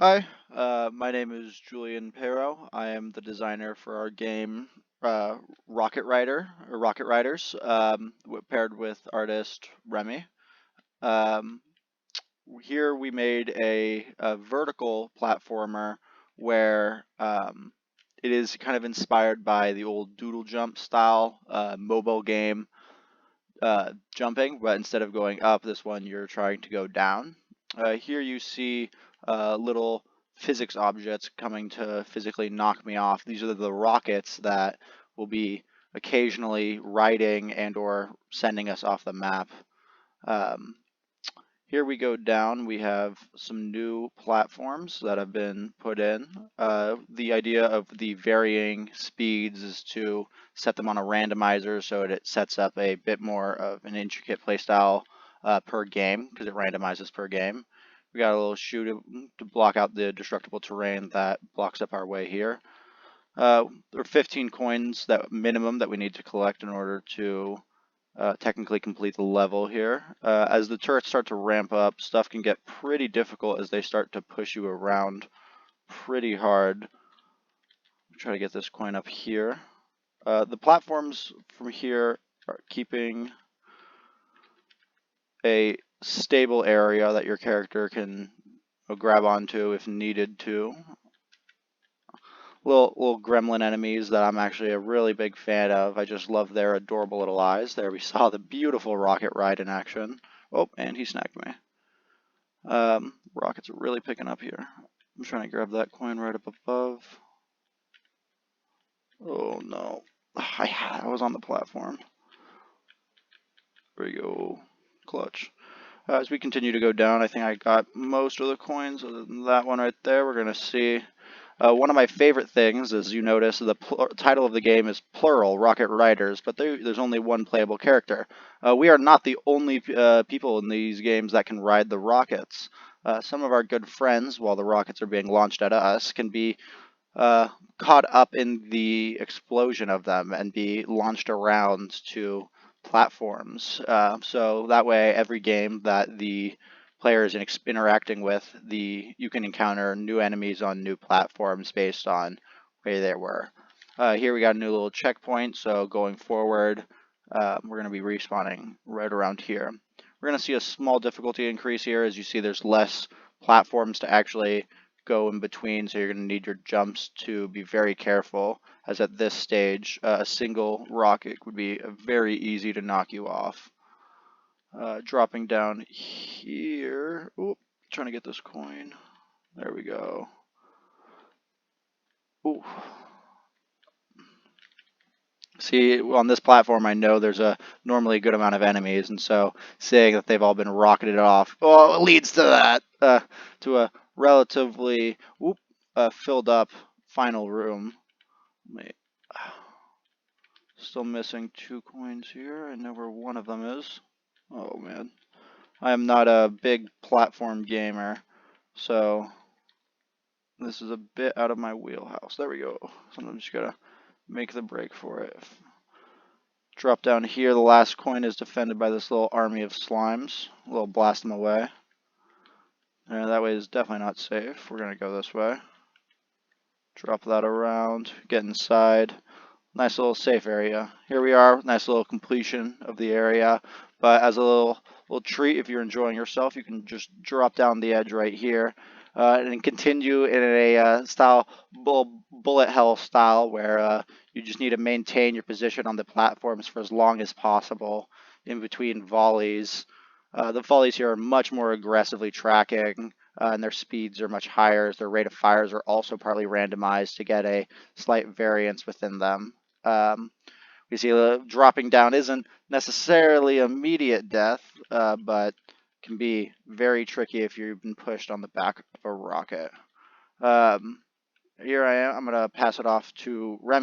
Hi, my name is Julian Pero. I am the designer for our game uh, Rocket Rider or Rocket Riders, paired with artist Remy. Um, Here we made a vertical platformer where it is kind of inspired by the old doodle jump style mobile game jumping, but instead of going up, this one you're trying to go down. Here you see little physics objects coming to physically knock me off. These are the rockets that will be occasionally riding and or sending us off the map. Um, Here we go down, we have some new platforms that have been put in. The idea of the varying speeds is to set them on a randomizer so it sets up a bit more of an intricate playstyle per game because it randomizes per game. We got a little chute to block out the destructible terrain that blocks up our way here. There are 15 coins that minimum that we need to collect in order to technically complete the level here. As the turrets start to ramp up, stuff can get pretty difficult as they start to push you around pretty hard. Try to get this coin up here. The platforms from here are keeping a stable area that your character can grab onto if needed to. Little gremlin enemies that I'm actually a really big fan of. I just love their adorable little eyes. There we saw the beautiful rocket ride in action. Oh, and he snagged me. Rockets are really picking up here. I'm trying to grab that coin right up above. Oh no. I was on the platform. There we go. Clutch. As we continue to go down, I think I got most of the coins other than that one right there. We're going to see. One of my favorite things, as you notice, the title of the game is plural, Rocket Riders, but there's only one playable character. We are not the only people in these games that can ride the rockets. Some of our good friends, while the rockets are being launched at us, can be caught up in the explosion of them and be launched around to platforms. So that way, every game that the player is interacting with, you can encounter new enemies on new platforms based on where they were. Here we got a new little checkpoint, so going forward, we're going to be respawning right around here. We're going to see a small difficulty increase here. As you see, there's less platforms to actually go in between, so you're going to need your jumps to be very careful, as at this stage, a single rocket would be very easy to knock you off. Dropping down here, oop, trying to get this coin. There we go. Ooh. See, on this platform, I know there's a normally good amount of enemies, and so saying that they've all been rocketed off, oh, it leads to that, to a relatively filled up final room. Wait, still missing 2 coins here. I know where one of them is. Oh man, I am not a big platform gamer, so this is a bit out of my wheelhouse. There we go. Sometimes you gotta make the break for it. Drop down here, the last coin is defended by this little army of slimes. We'll blast them away. And that way is definitely not safe. We're going to go this way. Drop that around, get inside. Nice little safe area. Here we are, nice little completion of the area. But as a little treat, if you're enjoying yourself, you can just drop down the edge right here. And continue in a style, bullet hell style, where you just need to maintain your position on the platforms for as long as possible in between volleys. The volleys here are much more aggressively tracking, and their speeds are much higher, as their rate of fires are also partly randomized to get a slight variance within them. We see dropping down isn't necessarily immediate death, but can be very tricky if you've been pushed on the back of a rocket. Here I am. I'm going to pass it off to Remy